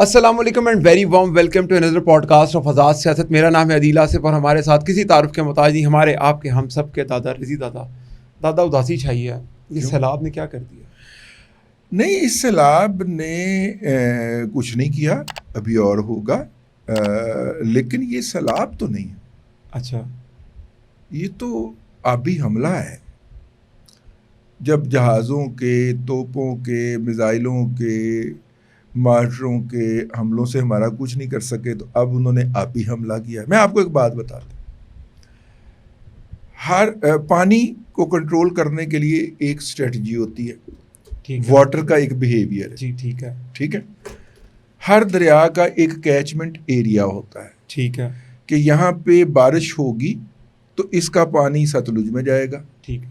السلام علیکم and very warm welcome to another podcast of Azad Siyasat. میرا نام ہے عدیل آصف اور ہمارے ساتھ کسی تعارف کے محتاج نہیں ہمارے آپ کے ہم سب کے دادا رضی دادا اداسی چھائی ہے. یہ سیلاب نے کیا کر دیا؟ نہیں، اس سیلاب نے کچھ نہیں کیا، ابھی اور ہوگا، لیکن یہ سیلاب تو نہیں ہے. اچھا، یہ تو آبی حملہ ہے. جب جہازوں کے، توپوں کے، میزائلوں کے، مارچروں کے حملوں سے ہمارا کچھ نہیں کر سکے تو اب انہوں نے آبی حملہ کیا. میں آپ کو ایک بات بتا دوں، ہر پانی کو کنٹرول کرنے کے لیے ایک اسٹریٹجی ہوتی ہے، واٹر کا ایک بیہیویئر ہے. جی ٹھیک ہے. ہر دریا کا ایک کیچمنٹ ایریا ہوتا ہے. ٹھیک ہے کہ یہاں پہ بارش ہوگی تو اس کا پانی ستلج میں جائے گا. ٹھیک ہے.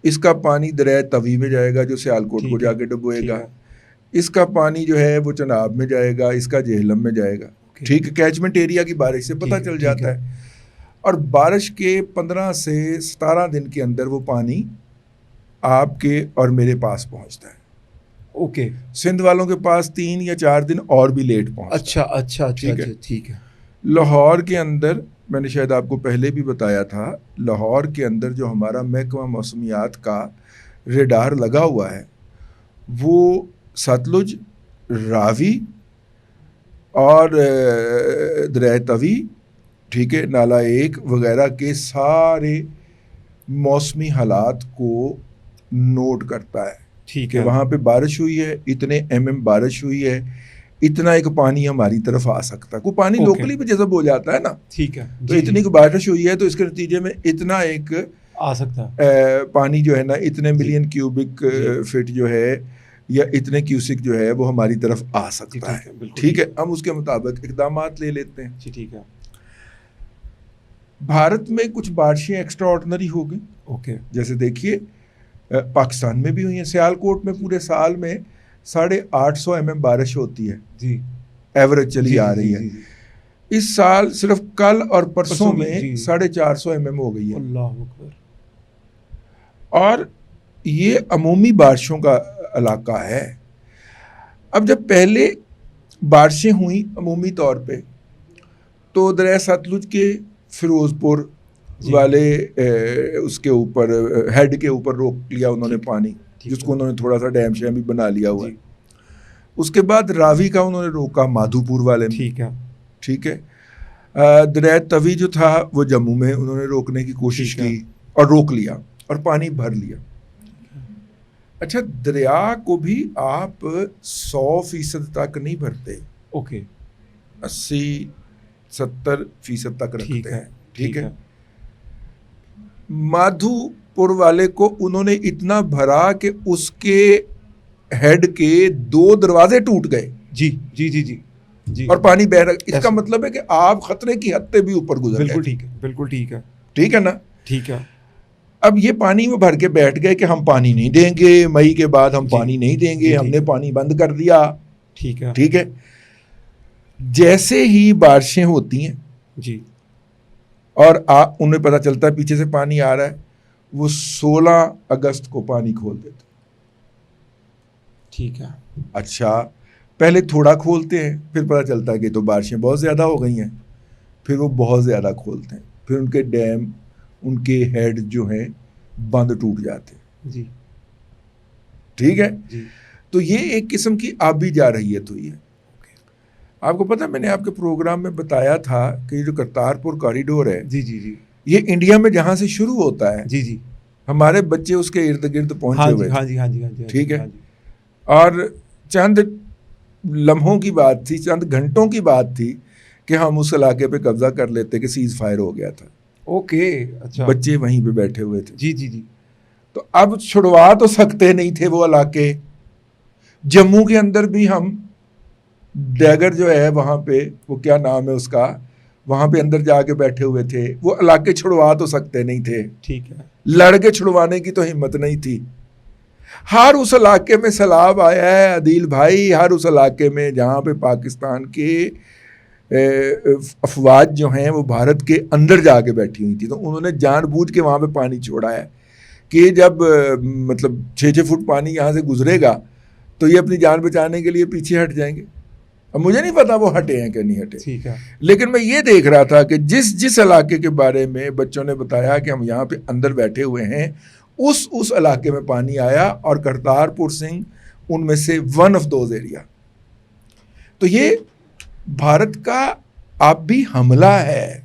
اس کا پانی دریائے توی میں جائے گا جو سیالکوٹ کو جا کے ڈبوئے گا. اس کا پانی جو ہے وہ چناب میں جائے گا، اس کا جہلم میں جائے گا. ٹھیک ہے، کیچمنٹ ایریا کی بارش سے پتہ چل جاتا ہے. اور بارش کے 15 سے 17 دن کے اندر وہ پانی آپ کے اور میرے پاس پہنچتا ہے. اوکے. سندھ والوں کے پاس 3 یا 4 دن اور بھی لیٹ پہنچتا ہے. اچھا ٹھیک ہے. لاہور کے اندر میں نے شاید آپ کو پہلے بھی بتایا تھا، لاہور کے اندر جو ہمارا محکمہ موسمیات کا ریڈار لگا ہوا ہے وہ ستلج، راوی اور دریائے توی، ٹھیک ہے، نالا ایک وغیرہ کے سارے موسمی حالات کو نوٹ کرتا ہے. ٹھیک ہے، وہاں پہ بارش ہوئی ہے، اتنے mm بارش ہوئی ہے، اتنا ایک پانی ہماری طرف آ سکتا ہے. کوئی پانی لوکلی بھی جذب ہو جاتا ہے نا. ٹھیک ہے. تو اتنی کی بارش ہوئی ہے تو اس کے نتیجے میں اتنا ایک آ سکتا ہے پانی جو ہے نا، اتنے ملین کیوبک فٹ جو ہے یا اتنے کیوسک جو ہے وہ ہماری طرف آ سکتا ہے. ٹھیک ہے، ہم اس کے مطابق اقدامات لے لیتے ہیں. جی ٹھیک ہے. بھارت میں کچھ بارشیں ایکسٹرا آرڈنری ہو گئی. اوکے. جیسے دیکھیے پاکستان میں بھی ہوئی ہیں. سیالکوٹ میں پورے سال میں 850 mm بارش ہوتی ہے. جی، ایوریج چلی آ رہی ہے. اس سال صرف کل اور پرسوں میں 450 mm ہو گئی ہے. اللہ اکبر. اور یہ عمومی بارشوں کا علاقہ ہے. اب جب پہلے بارشیں ہوئیں عمومی طور پہ تو دریائے ستلج کے فیروز پور والے اس کے اوپر ہیڈ کے اوپر روک لیا انہوں نے پانی، جس کو انہوں نے تھوڑا سا ڈیم شیم بھی بنا لیا ہوا ہے. اس کے بعد راوی کا انہوں نے روکا مادھو پور والے میں. ٹھیک ہے. دریائے توی جو تھا وہ جموں میں انہوں نے روکنے کی کوشش کی اور روک لیا اور پانی بھر لیا. اچھا، دریا کو بھی آپ 100% تک نہیں بھرتے. اوکے. 80-70% تک رکھتے ہیں. ٹھیک ہے. مادھو پور والے کو انہوں نے اتنا بھرا کہ اس کے ہیڈ کے 2 دروازے ٹوٹ گئے. جی اور پانی بہ رہا. اس کا مطلب ہے کہ آپ خطرے کی حد سے بھی اوپر گزر گئے. بالکل ٹھیک ہے. ٹھیک ہے نا. ٹھیک ہے. اب یہ پانی میں بھر کے بیٹھ گئے کہ ہم پانی نہیں دیں گے، مئی کے بعد ہم پانی نہیں دیں گے. ہم نے پانی بند کر دیا. ٹھیک ہے. جیسے ہی بارشیں ہوتی ہیں جی اور انہیں پتہ چلتا ہے پیچھے سے پانی آ رہا ہے، وہ 16 اگست کو پانی کھول دیتے. ٹھیک ہے. اچھا، پہلے تھوڑا کھولتے ہیں، پھر پتہ چلتا ہے کہ تو بارشیں بہت زیادہ ہو گئی ہیں، پھر وہ بہت زیادہ کھولتے ہیں، پھر ان کے ڈیم، ان کے ہیڈ جو ہیں بند ٹوٹ جاتے ہیں. جی ٹھیک ہے. تو یہ ایک قسم کی آبی جا رہی ہے. تو یہ آپ کو پتہ، میں نے آپ کے پروگرام میں بتایا تھا کہ یہ جو کرتارپور کوریڈور ہے جی یہ انڈیا میں جہاں سے شروع ہوتا ہے جی ہمارے بچے اس کے ارد گرد پہنچے ہوئے. ہاں جی. ٹھیک ہے. اور چند لمحوں کی بات تھی، چند گھنٹوں کی بات تھی کہ ہم اس علاقے پہ قبضہ کر لیتے کہ سیز فائر ہو گیا تھا. اوکے. اچھا. بچے وہیں پہ بیٹھے ہوئے تھے. جی. تو اب چھڑوا تو سکتے نہیں تھے وہ علاقے. جموں کے اندر بھی ہم ڈیگر جو ہے وہاں پہ، وہ کیا نام ہے اس کا، وہاں پہ اندر جا کے بیٹھے ہوئے تھے. وہ علاقے چھڑوا تو سکتے نہیں تھے. ٹھیک ہے. لڑ کے چھڑوانے کی تو ہمت نہیں تھی. ہر اس علاقے میں سیلاب آیا ہے عدیل بھائی، ہر اس علاقے میں جہاں پہ پاکستان کے افواج جو ہیں وہ بھارت کے اندر جا کے بیٹھی ہوئی تھی، تو انہوں نے جان بوجھ کے وہاں پہ پانی چھوڑا ہے کہ جب مطلب 6 فٹ پانی یہاں سے گزرے گا تو یہ اپنی جان بچانے کے لیے پیچھے ہٹ جائیں گے. اب مجھے نہیں پتا وہ ہٹے ہیں کہ نہیں ہٹے، ٹھیک ہے، لیکن میں یہ دیکھ رہا تھا کہ جس علاقے کے بارے میں بچوں نے بتایا کہ ہم یہاں پہ اندر بیٹھے ہوئے ہیں، اس علاقے میں پانی آیا، اور کرتارپور سنگھ ان میں سے ون آف دوز ایریا۔ تو یہ بھارت کا آبی حملہ ہے،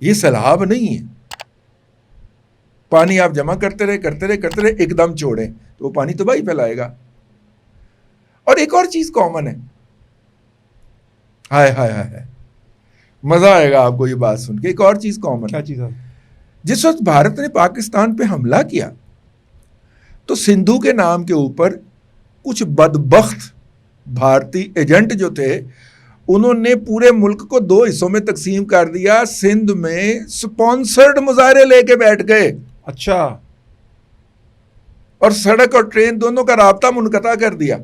یہ سیلاب نہیں ہے۔ پانی آپ جمع کرتے رہے ایک دم چھوڑیں تو وہ پانی تباہی پھیلائے گا۔ اور ایک اور چیز کامن ہے، ہائے ہائے ہائے، مزہ آئے گا آپ کو یہ بات سن کے۔ ایک اور چیز کامن، کیا چیز ہے؟ جس وقت بھارت نے پاکستان پہ حملہ کیا تو سندھو کے نام کے اوپر کچھ بدبخت بھارتی ایجنٹ جو تھے، انہوں نے پورے ملک کو 2 حصوں میں تقسیم کر دیا۔ سندھ میں سپانسرڈ مظاہرے لے کے بیٹھ گئے، اچھا، اور سڑک اور ٹرین دونوں کا رابطہ منقطع کر دیا،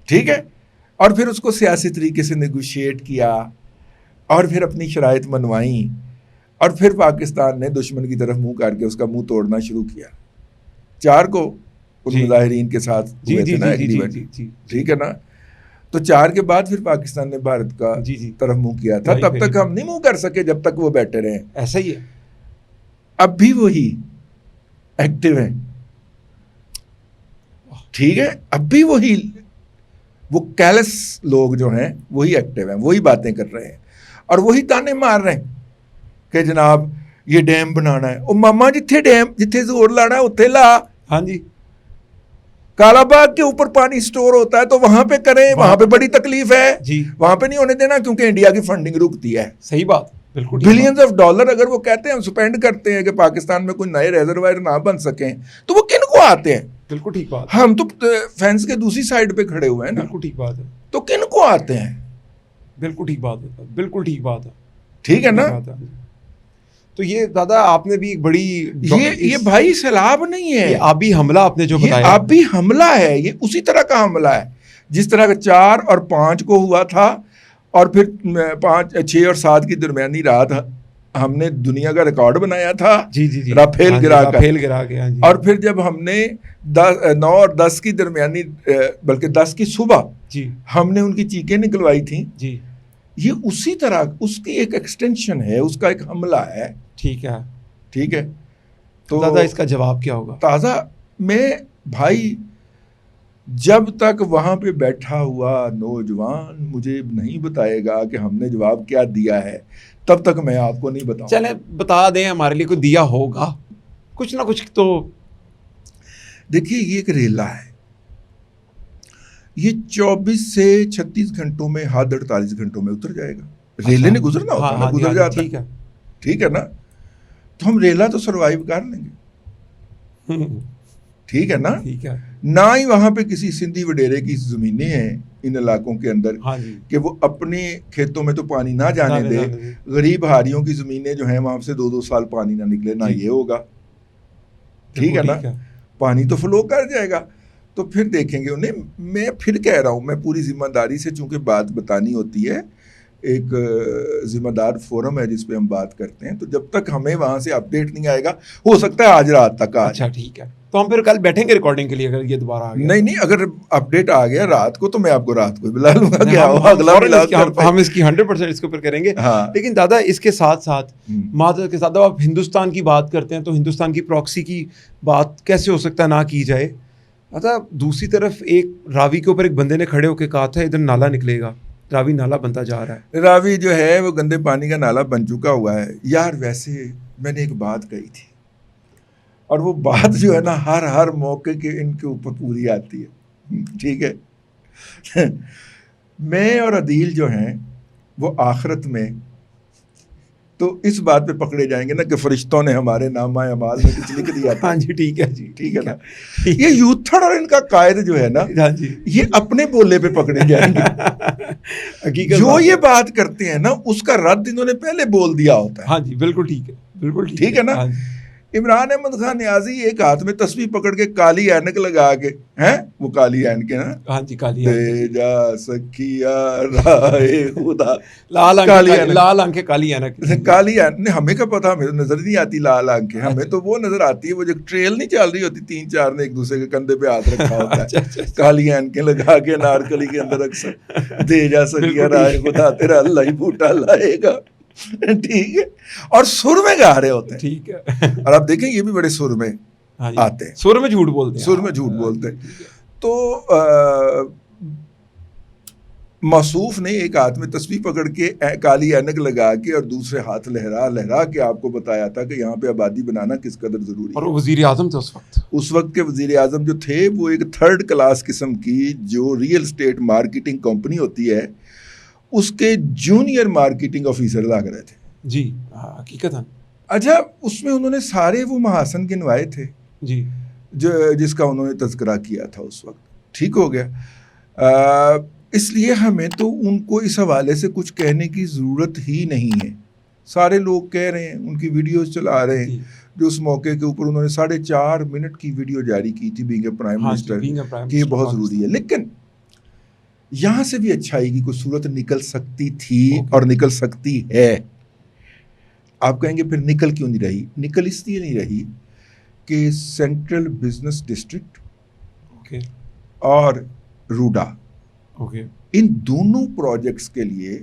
ٹھیک ہے، اور پھر اس کو سیاسی طریقے سے نیگوشیٹ کیا، اور پھر اپنی شرائط منوائیں، اور پھر پاکستان نے دشمن کی طرف منہ کر کے اس کا منہ توڑنا شروع کیا۔ 4 کو ان مظاہرین کے ساتھ ہوئے تھے نا ایگریمنٹ، ٹھیک ہے نا۔ تو 4 کے بعد پھر پاکستان نے بھارت کا طرف منہ کیا تھا، تب تک ہم نہیں منہ کر سکے جب تک وہ بیٹھے رہے۔ ایسا ہی ہے، اب بھی وہی ایکٹیو ہیں، ٹھیک ہے، اب بھی وہی وہ کیلس لوگ جو ہیں وہی ایکٹیو ہیں، وہی باتیں کر رہے ہیں، اور وہی تانے مار رہے ہیں کہ جناب یہ ڈیم بنانا ہے۔ او ماما جتھے زور لانا ہے اتھے لا۔ ہاں جی، کالا باغ کے اوپر پانی سٹور ہوتا ہے تو وہاں پہ کریں، وہاں پہ بڑی تکلیف ہے جی، وہاں پہ نہیں ہونے دینا کیونکہ انڈیا کی فنڈنگ رکتی ہے۔ صحیح بات، بالکل بلینز آف ڈالر اگر وہ کہتے ہیں ہم سپینڈ کرتے ہیں کہ پاکستان میں کوئی نئے ریزروائر نہ بن سکیں تو وہ کن کو آتے ہیں؟ بالکل ٹھیک بات، ہم تو فینس کے دوسری سائڈ پہ کھڑے ہوئے ہیں نا، بالکل ٹھیک بات ہے، تو کن کو آتے ہیں؟ بالکل ٹھیک بات ہے، بالکل ٹھیک بات ہے، ٹھیک ہے نا۔ تو یہ دادا آپ نے بھی ایک بڑی یہ بھائی سیلاب نہیں ہے، یہ آبی حملہ آپ نے جو یہ بتایا، آبی حملہ ہے، یہ اسی طرح کا حملہ ہے جس طرح کا 4 اور 5 کو ہوا تھا، اور پھر 5، 6 اور 7 کی درمیانی رات ہم نے دنیا کا ریکارڈ بنایا تھا، جی جی جی، رافیل گرا کے، اور پھر جب ہم نے 9 اور 10 کی درمیانی، بلکہ 10 کی صبح جی ہم نے ان کی چیخیں نکلوائی تھیں، جی، یہ اسی طرح اس کی ایک ایکسٹینشن ہے، اس کا ایک حملہ ہے، ٹھیک ہے، ٹھیک ہے۔ تو دادا اس کا جواب کیا ہوگا؟ تازہ میں بھائی جب تک وہاں پہ بیٹھا ہوا نوجوان مجھے نہیں بتائے گا کہ ہم نے جواب کیا دیا ہے، تب تک میں آپ کو نہیں بتاؤں۔ چلیں بتا دیں، ہمارے لیے کوئی دیا ہوگا کچھ نہ کچھ تو۔ دیکھیے یہ ایک ریلا ہے، یہ 24 سے 36 گھنٹوں میں، حد 48 گھنٹوں میں اتر جائے گا۔ ریلے نے گزرنا ہوتا ہے نا، گزر جاتا ہے، ٹھیک ہے نا۔ تو ہم ریلا تو سروائیو کر لیں گے، ٹھیک ہے نا۔ ٹھیک ہے، نہ ہی وہاں پہ کسی سندھی وڈیرے کی زمینیں ہیں ان علاقوں کے اندر کہ وہ اپنے کھیتوں میں تو پانی نہ جانے دے، غریب ہاریوں کی زمینیں جو ہیں وہاں سے 2-2 سال پانی نہ نکلے، نہ یہ ہوگا، ٹھیک ہے نا۔ پانی تو فلو کر جائے گا، تو پھر دیکھیں گے انہیں۔ میں پھر کہہ رہا ہوں، میں پوری ذمہ داری سے چونکہ بات بتانی ہوتی ہے، ایک ذمہ دار فورم ہے جس پہ ہم بات کرتے ہیں، تو جب تک ہمیں وہاں سے اپڈیٹ نہیں آئے گا، ہو سکتا ہے آج رات تک آ جائے۔ اچھا ٹھیک ہے، تو ہم پھر کل بیٹھیں گے ریکارڈنگ کے لیے اگر یہ دوبارہ آ گیا۔ نہیں، اگر اپڈیٹ آ گیا رات کو تو میں آپ کو رات کو بلا لوں گا، کیا اگلا ہم اس کی 100% اس کے اوپر کریں گے۔ لیکن دادا اس کے ساتھ ساتھ معذرت کے ساتھ آپ ہندوستان کی بات کرتے ہیں تو ہندوستان کی پراکسی کی بات کیسے ہو سکتا ہے نہ کی جائے؟ دادا دوسری طرف ایک راوی کے اوپر ایک بندے نے کھڑے ہو کے کہا تھا ادھر نالا نکلے گا، راوی نالا بنتا جا رہا ہے، راوی جو ہے وہ گندے پانی کا نالا بن چکا ہوا ہے۔ یار ویسے میں نے ایک بات کہی تھی، اور وہ بات جو ہے نا ہر موقع کے ان کے اوپر پوری آتی ہے، ٹھیک ہے۔ میں اور عدیل جو ہیں وہ آخرت میں تو اس بات پہ پکڑے جائیں گے نا کہ فرشتوں نے ہمارے نامہ اعمال میں کچھ لکھ دیا تھا۔ ہاں جی ٹھیک ہے جی، ٹھیک ہے نا۔ یہ یوتھڑ اور ان کا قائد جو ہے نا، یہ اپنے بولے پہ پکڑے جائیں گے، جو یہ بات کرتے ہیں نا اس کا رد انہوں نے پہلے بول دیا ہوتا ہے۔ ہاں جی بالکل ٹھیک ہے، بالکل ٹھیک ہے نا۔ عمران احمد خان نیازی ایک ہاتھ میں تسبیح پکڑ کے کالی اینک لگا کے ہیں, وہ کالی اینک نا, ہاں جی کالی دے جا سکیا رائے خدا, لال آنکھیں کالی اینک, کالی اینک. ہمیں کیا پتا, ہمیں تو نظر نہیں آتی لال آنکھیں, ہمیں تو وہ نظر آتی ہے وہ جو ٹریل نہیں چل رہی ہوتی, 3-4 نے ایک دوسرے کے کندھے پہ ہاتھ رکھا ہوتا ہے, کالی اینکیں لگا کے نارکلی کے اندر اکثر, دے جا سکیا رائے خدا تیرا اللہ ہی بوٹا لائے گا, ٹھیک ہے, اور سر میں گا رہے ہوتے ہیں, ٹھیک ہے. اور آپ دیکھیں یہ بھی بڑے سر میں آتے ہیں, سر میں جھوٹ بولتے ہیں, سر میں جھوٹ بولتے ہیں. تو موصوف نے ایک ہاتھ میں تسبیح پکڑ کے کالی اینک لگا کے اور دوسرے ہاتھ لہرا لہرا کے آپ کو بتایا تھا کہ یہاں پہ آبادی بنانا کس قدر ضروری ہے. اور وزیر اعظم تھے اس وقت کے وزیر اعظم جو تھے وہ ایک 3rd کلاس قسم کی جو ریئل اسٹیٹ مارکیٹنگ کمپنی ہوتی ہے اس کے جونیئر مارکیٹنگ آفیسر لگ رہے تھے. جی حقیقت. اچھا, اس میں انہوں نے سارے وہ محاسن گنوائے تھے جی جس کا انہوں نے تذکرہ کیا تھا اس وقت, ٹھیک ہو گیا. اس لیے ہمیں تو ان کو اس حوالے سے کچھ کہنے کی ضرورت ہی نہیں ہے. سارے لوگ کہہ رہے ہیں, ان کی ویڈیوز چلا رہے ہیں, جو اس موقع کے اوپر انہوں نے 4.5 منٹ کی ویڈیو جاری کی تھی بینگ اے پرائم منسٹر, کہ یہ بہت ضروری ہے. لیکن یہاں سے بھی اچھائی کی کوئی صورت نکل سکتی تھی اور نکل سکتی ہے. آپ کہیں گے پھر نکل کیوں نہیں رہی؟ نکل اس لیے نہیں رہی کہ سینٹرل بزنس ڈسٹرکٹ اور روڈا, ان دونوں پروجیکٹس کے لیے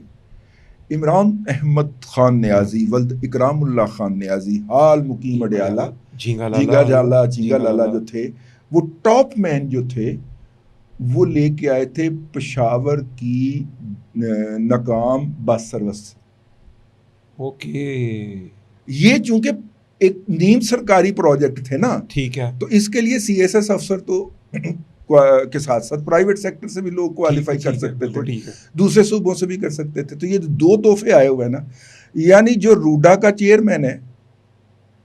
عمران احمد خان نیازی ولد اکرام اللہ خان نیازی حال مقیم اڈیالہ جھینگا لالا جو تھے, وہ ٹاپ مین جو تھے, وہ لے کے آئے تھے پشاور کی ناکام بس سروس. یہ چونکہ ایک نیم سرکاری پروجیکٹ تھے نا, ٹھیک ہے, تو اس کے لیے CSS افسر تو کے ساتھ ساتھ پرائیویٹ سیکٹر سے بھی لوگ کوالیفائی کر سکتے تھے, دوسرے صوبوں سے بھی کر سکتے تھے. تو یہ 2 تحفے آئے ہوئے ہیں نا. یعنی جو روڈا کا چیئرمین ہے,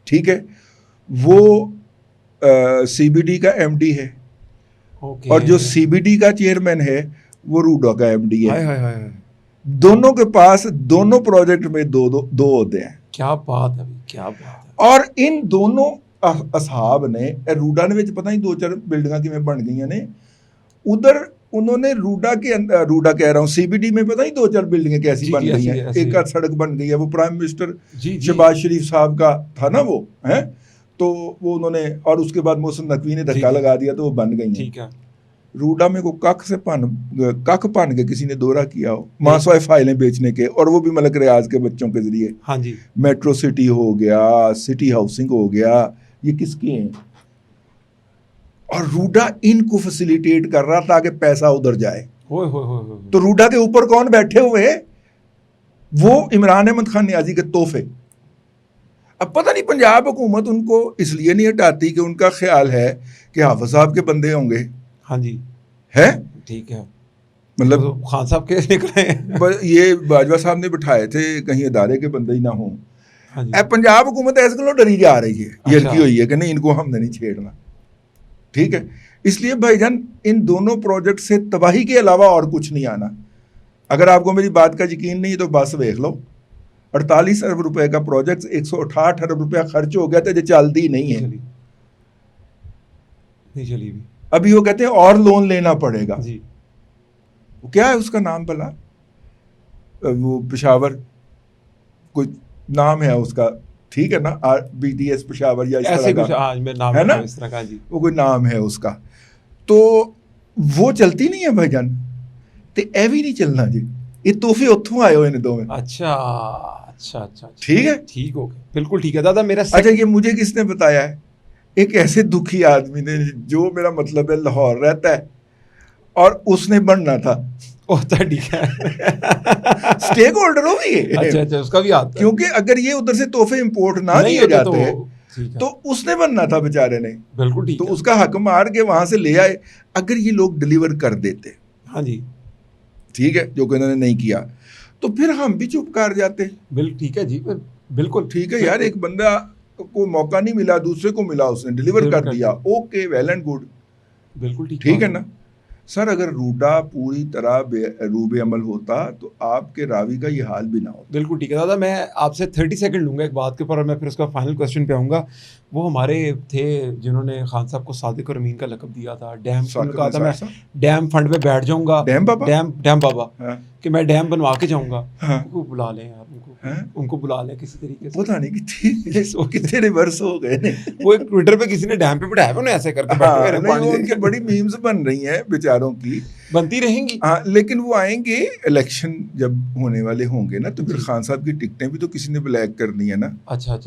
ٹھیک ہے, وہ CBD کا MD ہے, اور جو CBD کا چیئرمین ہے وہ روڈا کا MD ہے. دونوں کے پاس دونوں پروجیکٹ میں 2 عہدے ہیں. کیا بات ہے, کیا بات ہے. اور ان دونوں اصحاب نے روڈا نے پتہ نہیں 2-4 بلڈنگاں کی میں بن گئی ہیں, ادھر انہوں نے روڈا کہہ رہا ہوں CBD میں پتہ نہیں 2-4 بلڈنگیں کیسی بن گئی ہیں. ایک آدھ سڑک بن گئی ہے, وہ پرائم منسٹر شہباز شریف صاحب کا تھا نا وہ, ہیں, تو وہ انہوں نے, اور اس کے بعد محسن نقوی نے دھکا لگا دیا تو وہ بن گئی ہیں. روڈا میں کو کک پن کے کسی نے دورہ کیا ہو ماسوائے فائلیں بیچنے کے, اور وہ بھی ملک ریاض کے بچوں کے ذریعے. ہاں جی, میٹرو سٹی ہو گیا, سٹی ہاؤسنگ ہو گیا, یہ کس کے ہیں؟ اور روڈا ان کو فیسیلیٹیٹ کر رہا تاکہ پیسہ ادھر جائے. تو روڈا کے اوپر کون بیٹھے ہوئے؟ وہ عمران احمد خان نیازی کے تحفے. اب پتہ نہیں پنجاب حکومت ان کو اس لیے نہیں ہٹاتی کہ ان کا خیال ہے کہ حافظ صاحب کے بندے ہوں گے. ہاں جی, ہے, ٹھیک ہے, مطلب خان صاحب کے نکلے, یہ باجوہ صاحب نے بٹھائے تھے کہیں ادارے کے بندے ہی نہ ہوں. پنجاب حکومت ایسے کلو ڈری جا رہی ہے, یہ کی ہوئی ہے کہ نہیں ان کو ہم نے نہیں چھیڑنا, ٹھیک ہے. اس لیے بھائی جان ان دونوں پروجیکٹ سے تباہی کے علاوہ اور کچھ نہیں آنا. اگر آپ کو میری بات کا یقین نہیں ہے تو بس دیکھ لو, 48 ارب روپے کا پروجیکٹ 168 ارب روپیہ خرچ ہو گیا تھا, جو چلتی نہیں ہے, نہیں چلی بھی. ابھی وہ کہتے ہیں اور لون لینا پڑے گا. جی, کیا ہے اس کا نام بلا, وہ پشاور کوئی نام ہے اس کا, ٹھیک ہے نا, BTS پشاور یا اس طرح کا ہے نا, وہ کوئی نام ہے اس کا. تو وہ چلتی نہیں ہے بھائی جان, تو اے بھی نہیں چلنا جی. یہ تحفے اتوں آئے ہوئے نے دو میں. اچھا, ٹھیک ہے, ٹھیک ہو گیا, بالکل ٹھیک ہے دادا. میرا اچھا, یہ مجھے کس نے بتایا ہے؟ ایک ایسے دکھی آدمی نے, جو میرا مطلب ہے لاہور رہتا ہے اور اس نے بننا تھا. ٹھیک ہے, اسٹیک ہولڈر ہو بھی. اچھا, اس کا بھی آتا ہے, کیونکہ اگر یہ ادھر سے تحفے امپورٹ نہ کیے جاتے تو اس نے بننا تھا بیچارے نے. بالکل ٹھیک, تو اس کا حق مار کے وہاں سے لے آئے. اگر یہ لوگ ڈلیور کر دیتے, ہاں جی, ٹھیک ہے, جو کہ انہوں نے نہیں کیا, تو پھر ہم بھی چپ کر جاتے. بالکل ٹھیک ہے جی, بالکل ٹھیک ہے یار. ایک بندہ کو موقع نہیں ملا, دوسرے کو ملا, اس نے ڈلیور کر دیا, اوکے, ویل اینڈ گڈ, بالکل ٹھیک ہے نا. سر اگر روڈا پوری طرح روب عمل ہوتا تو آپ کے راوی کا یہ حال بھی نہ ہوتا. بالکل ٹھیک ہے دادا. میں آپ سے 30 سیکنڈ لوں گا ایک بات کے اوپر, اور میں پھر اس کا فائنل کوشچن پہ آؤں گا. وہ ہمارے تھے جنہوں نے خان صاحب کو صادق اور امین کا لقب دیا تھا. ڈیم کہا تھا میں ڈیم فنڈ پہ بیٹھ جاؤں گا, ڈیم بابا کہ میں ڈیم بنوا کے جاؤں گا. ان کو بلا لیں یار, ان کو بلا لیں کسی طریقے سے. پتہ نہیں کتنے ریورس ہو گئے. وہ ایک ٹویٹر پہ کسی نے ڈیم پہ بٹھایا, انہیں ایسے کر کے بیٹھے ان کی بڑی میمز بن رہی ہیں بیچاروں کی, بنتی رہیں گی. ہاں لیکن وہ آئیں گے الیکشن جب ہونے والے ہوں گے نا, تو پھر خان صاحب کی ٹکٹیں بھی تو کسی نے بلیک کرنی ہے نا. اچھا,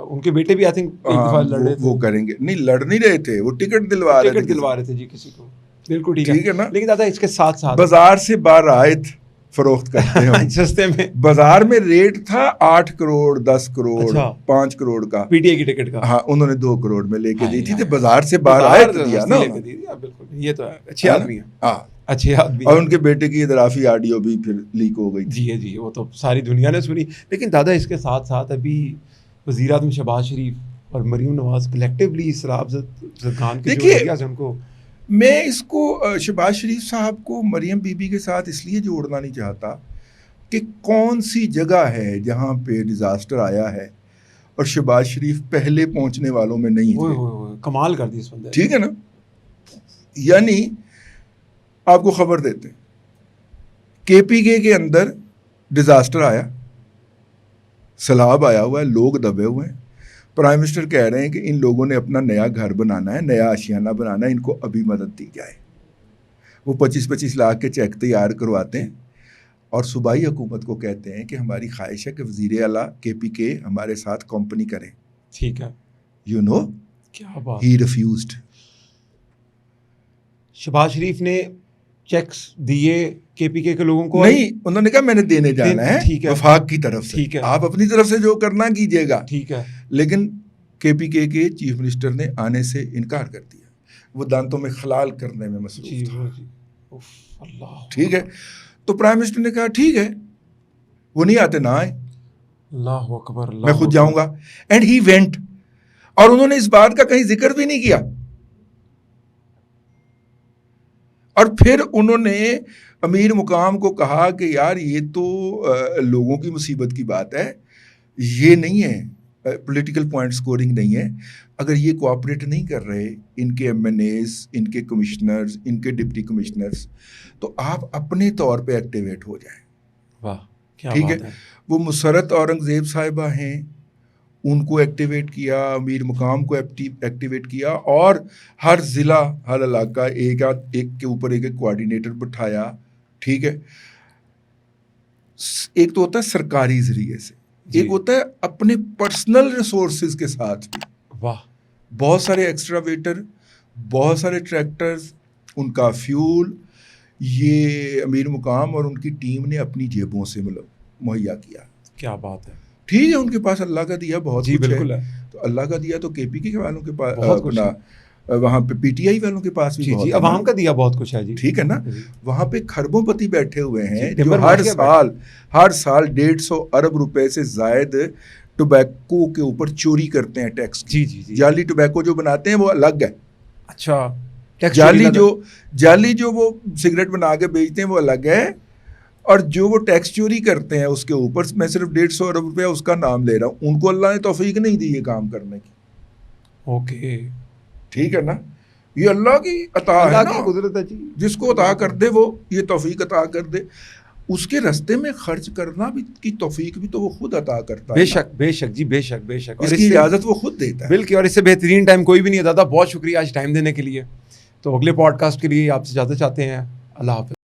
ان کے بیٹے بھی آئی تھنک ایک دفعہ لڑ رہے تھے. وہ کریں گے, نہیں لڑ نہیں رہے تھے, وہ ٹکٹ دلوا رہے تھے جی کسی کو. بالکل ٹھیک ہے نا. لیکن دادا اس کے ساتھ ساتھ بازار سے باہر آیت فروخت کرتے ہیں سستے میں. بازار میں ریٹ تھا 8 کروڑ 10 کروڑ 5 کروڑ کا پی ٹی آئی کی ٹکٹ کا. ہاں انہوں نے 2 کروڑ میں لے کے دی تھی, بازار سے باہر آیت دیا نا. بالکل, یہ تو اچھے آدمی ہیں. ہاں اچھے آدمی. اور ان کے بیٹے کی اضافی آڈیو بھی پھر لیک ہو گئی. جی وہ تو ساری دنیا نے سنی. لیکن دادا اس کے ساتھ ساتھ ابھی وزیر اعظم شہباز شریف اور مریم نواز کلیکٹیولی اسراب زرخان کے جو ان کو, میں اس کو شہباز شریف صاحب کو مریم بی بی کے ساتھ اس لیے جوڑنا نہیں چاہتا کہ کون سی جگہ ہے جہاں پہ ڈیزاسٹر آیا ہے اور شہباز شریف پہلے پہنچنے والوں میں نہیں تھے. کمال کر دی اس بندے. ٹھیک ہے نا. یعنی آپ کو خبر دیتے ہیں کے پی کے اندر ڈیزاسٹر آیا, سیلاب آیا ہوا ہے, لوگ دبے ہوئے ہیں. پرائم منسٹر کہہ رہے ہیں کہ ان لوگوں نے اپنا نیا گھر بنانا ہے, نیا آشیانہ بنانا ہے, ان کو ابھی مدد دی جائے. وہ 25-25 لاکھ کے چیک تیار کرواتے ہیں اور صوبائی حکومت کو کہتے ہیں کہ ہماری خواہش ہے کہ وزیر اعلیٰ کے پی کے ہمارے ساتھ کمپنی کریں. ٹھیک ہے. یو نو کیا بات. ہی ریفیوزڈ. شہباز شریف نے چیکس دیے کے پی کے لوگوں کو؟ نہیں, انہوں نے کہا میں نے دینے جانا ہے وفاق کی طرف سے. ٹھیک ہے, آپ اپنی طرف سے جو کرنا کیجیے گا. ٹھیک ہے. لیکن کے پی کے چیف منسٹر نے آنے سے انکار کر دیا. وہ دانتوں میں خلال کرنے میں مصروف تھا. ٹھیک ہے. تو پرائم منسٹر نے کہا ٹھیک ہے, وہ نہیں آتے نہ آئے, اللہ اکبر, میں خود جاؤں گا. And he went. اور انہوں نے اس بات کا کہیں ذکر بھی نہیں کیا. اور پھر انہوں نے امیر مقام کو کہا کہ یار یہ تو لوگوں کی مصیبت کی بات ہے, یہ نہیں ہے پولیٹیکل پوائنٹ سکورنگ نہیں ہے. اگر یہ کوآپریٹ نہیں کر رہے ان کے ایم این ایز, ان کے کمشنرز, ان کے ڈپٹی کمشنرز, تو آپ اپنے طور پہ ایکٹیویٹ ہو جائیں. واہ کیا ٹھیک بات ہے. وہ مسرت اورنگزیب صاحبہ ہیں, ان کو ایکٹیویٹ کیا, امیر مقام کو ایکٹیویٹ کیا, اور ہر ضلع ہر علاقہ ایک کے اوپر ایک کوآرڈینیٹر بٹھایا. ٹھیک ہے. ایک تو ہوتا ہے سرکاری ذریعے سے, ایک ہوتا ہے اپنے پرسنل ریسورسز کے ساتھ بھی. واہ. بہت سارے ایکسٹرا ویٹر, بہت سارے ٹریکٹرز, ان کا فیول, یہ امیر مقام اور ان کی ٹیم نے اپنی جیبوں سے مہیا کیا. کیا بات ہے. ٹھیک ہے, ان کے پاس اللہ کا دیا بہت جی کچھ بالکل ہے. تو اللہ کا دیا تو کے پی کے والوں کے پاس بہت کچھ ہے, وہاں پہ پی ٹی آئی والوں کے پاس بھی جی عوام کا دیا بہت کچھ ہے. جی ٹھیک ہے نا. وہاں پہ کھربوں پتی بیٹھے ہوئے ہیں جو ہر سال 150 ارب روپے سے زائد ٹوبیکو کے اوپر چوری کرتے ہیں ٹیکس. جی. جعلی ٹوبیکو جو بناتے ہیں وہ الگ ہے. اچھا. جعلی جو وہ سگریٹ بنا کے بیچتے ہیں وہ الگ ہے, اور جو وہ ٹیکس چوری کرتے ہیں اس کے اوپر میں صرف 150 ارب روپیہ اس کا نام لے رہا ہوں. ان کو اللہ نے توفیق نہیں دی یہ کام کرنے کی. اوکے ٹھیک ہے نا. یہ اللہ کی عطا ہے, اللہ کی قدرت ہے. جس کو عطا کر دے وہ یہ توفیق عطا کر دے. اس کے راستے میں خرچ کرنا بھی کی توفیق بھی تو وہ خود عطا کرتا ہے. بے شک جی, بے شک. اس کی اجازت وہ خود دیتا ہے. بالکل. اور اس سے بہترین ٹائم کوئی بھی نہیں ہے. دادا بہت شکریہ آج ٹائم دینے کے لیے. تو اگلے پوڈ کاسٹ کے لیے آپ سے اجازت چاہتے ہیں. اللہ حافظ.